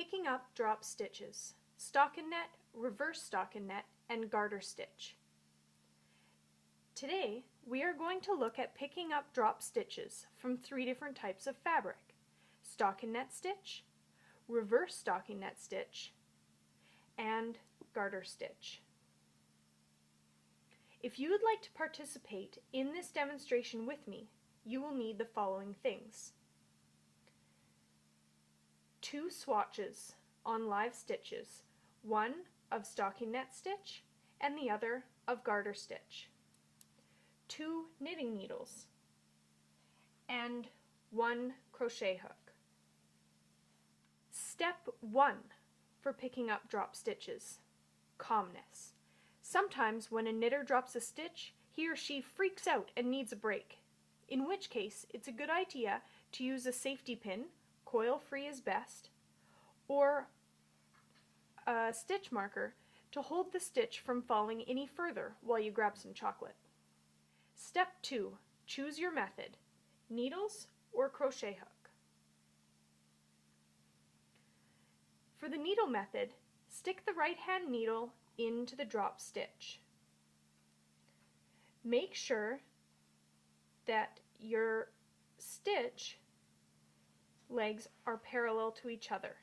Picking up drop stitches, stockinette, reverse stockinette, and garter stitch. Today we are going to look at picking up drop stitches from 3 different types of fabric: stockinette stitch, reverse stockinette stitch, and garter stitch. If you would like to participate in this demonstration with me, you will need the following things: 2 swatches on live stitches, one of stockinette stitch and the other of garter stitch, 2 knitting needles, and 1 crochet hook. Step 1 for picking up drop stitches: calmness. Sometimes when a knitter drops a stitch, he or she freaks out and needs a break, in which case it's a good idea to use a safety pin, coil-free is best, or a stitch marker to hold the stitch from falling any further while you grab some chocolate. Step 2. Choose your method: needles or crochet hook. For the needle method, stick the right hand needle into the drop stitch. Make sure that your stitch legs are parallel to each other.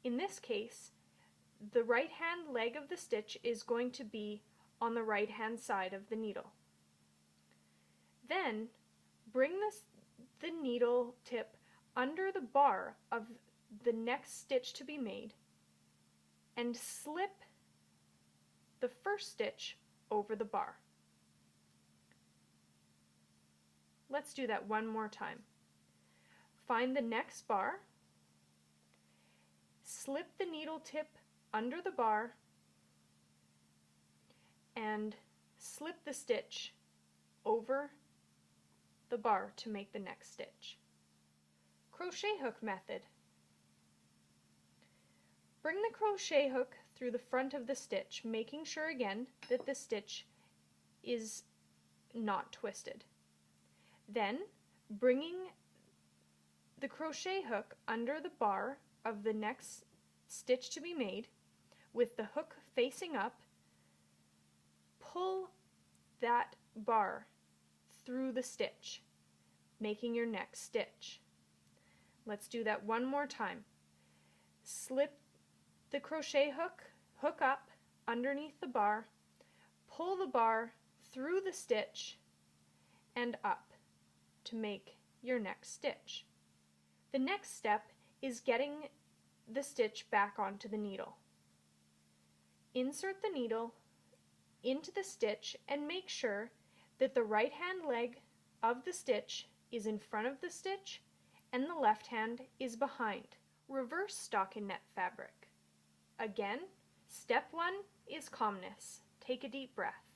In this case, the right hand leg of the stitch is going to be on the right hand side of the needle. Then bring the needle tip under the bar of the next stitch to be made and slip the first stitch over the bar. Let's do that one more time. Find the next bar, slip the needle tip under the bar, and slip the stitch over the bar to make the next stitch. Crochet hook method. Bring the crochet hook through the front of the stitch, making sure again that the stitch is not twisted. Then, bringing the crochet hook under the bar of the next stitch to be made, with the hook facing up, pull that bar through the stitch, making your next stitch. Let's do that one more time. Slip the crochet hook up underneath the bar, pull the bar through the stitch and up to make your next stitch. The next step is getting the stitch back onto the needle. Insert the needle into the stitch and make sure that the right hand leg of the stitch is in front of the stitch and the left hand is behind. Reverse stockinette fabric. Again, step 1 is calmness. Take a deep breath.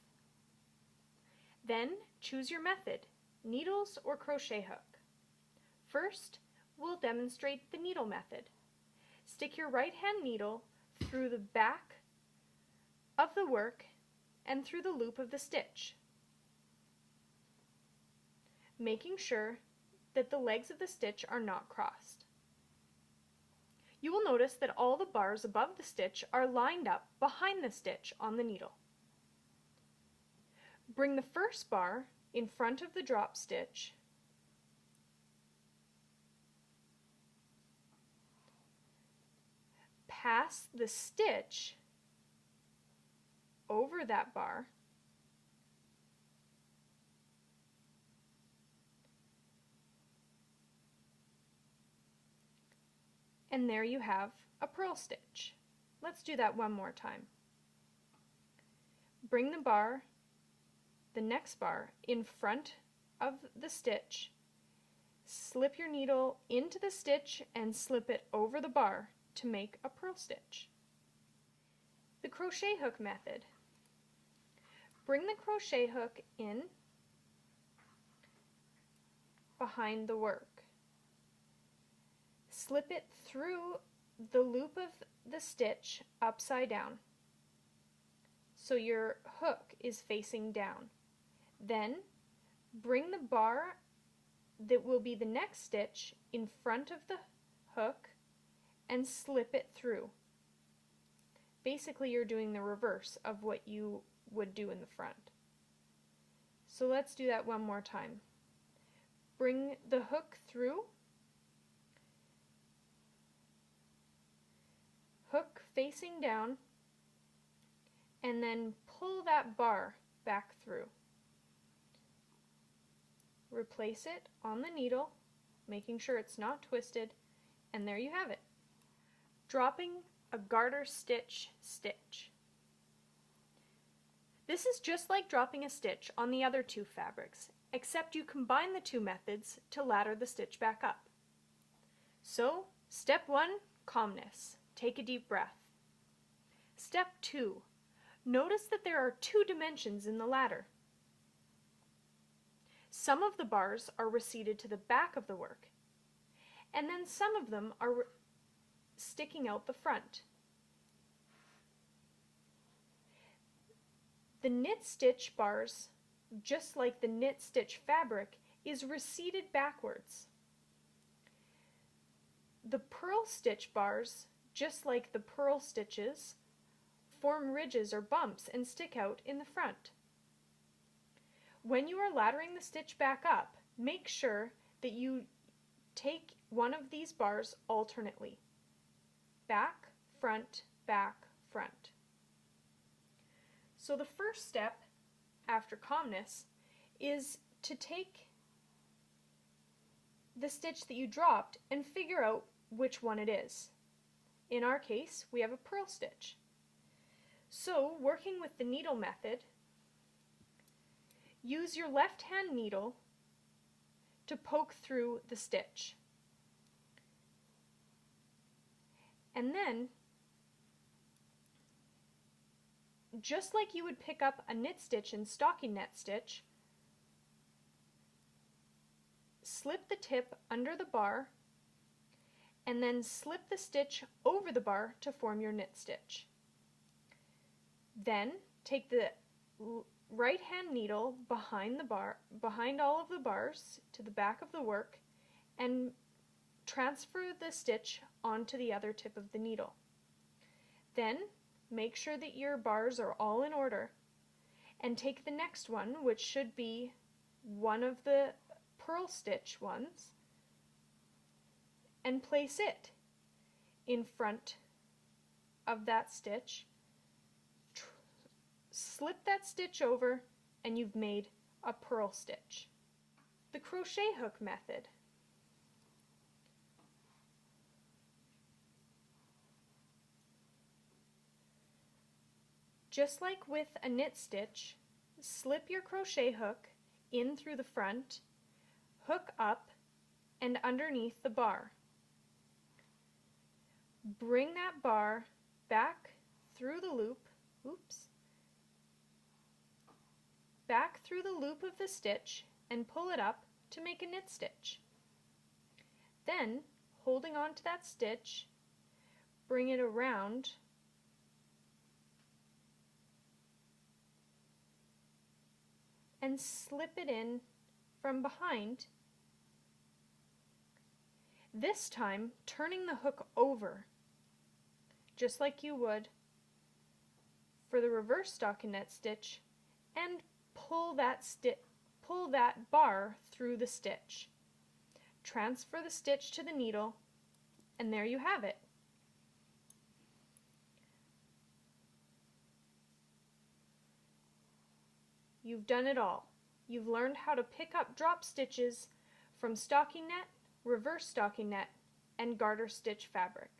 Then choose your method: needles or crochet hook. First, we'll demonstrate the needle method. Stick your right hand needle through the back of the work and through the loop of the stitch, making sure that the legs of the stitch are not crossed. You will notice that all the bars above the stitch are lined up behind the stitch on the needle. Bring the first bar in front of the drop stitch, pass the stitch over that bar, and there you have a purl stitch. Let's do that one more time. Bring the next bar in front of the stitch, slip your needle into the stitch and slip it over the bar to make a purl stitch. The crochet hook method. Bring the crochet hook in behind the work. Slip it through the loop of the stitch upside down, so your hook is facing down. Then bring the bar that will be the next stitch in front of the hook and slip it through. Basically, you're doing the reverse of what you would do in the front. So let's do that one more time. Bring the hook through, hook facing down, and then pull that bar back through. Replace it on the needle, making sure it's not twisted, and there you have it. Dropping a garter stitch stitch. This is just like dropping a stitch on the other two fabrics, except you combine the two methods to ladder the stitch back up. So, step 1, calmness. Take a deep breath. Step 2, notice that there are 2 dimensions in the ladder. Some of the bars are receded to the back of the work, and then some of them are sticking out the front. The knit stitch bars, just like the knit stitch fabric, is receded backwards. The purl stitch bars, just like the purl stitches, form ridges or bumps and stick out in the front. When you are laddering the stitch back up, make sure that you take one of these bars alternately. Back, front, back, front. So the first step after calmness is to take the stitch that you dropped and figure out which one it is. In our case, we have a purl stitch. So, working with the needle method, use your left hand needle to poke through the stitch. And then, just like you would pick up a knit stitch in stockinette stitch, slip the tip under the bar and then slip the stitch over the bar to form your knit stitch. Then take the right hand needle behind all of the bars to the back of the work and transfer the stitch onto the other tip of the needle. Then make sure that your bars are all in order and take the next one, which should be one of the purl stitch ones, and place it in front of that stitch. Slip that stitch over and you've made a purl stitch. The crochet hook method. Just like with a knit stitch, slip your crochet hook in through the front, hook up and underneath the bar. Bring that bar back through the loop, back through the loop of the stitch and pull it up to make a knit stitch. Then, holding on to that stitch, bring it around and slip it in from behind, this time turning the hook over, just like you would for the reverse stockinette stitch, and pull that bar through the stitch. Transfer the stitch to the needle, and there you have it. You've done it all. You've learned how to pick up drop stitches from stockinette, reverse stockinette, and garter stitch fabric.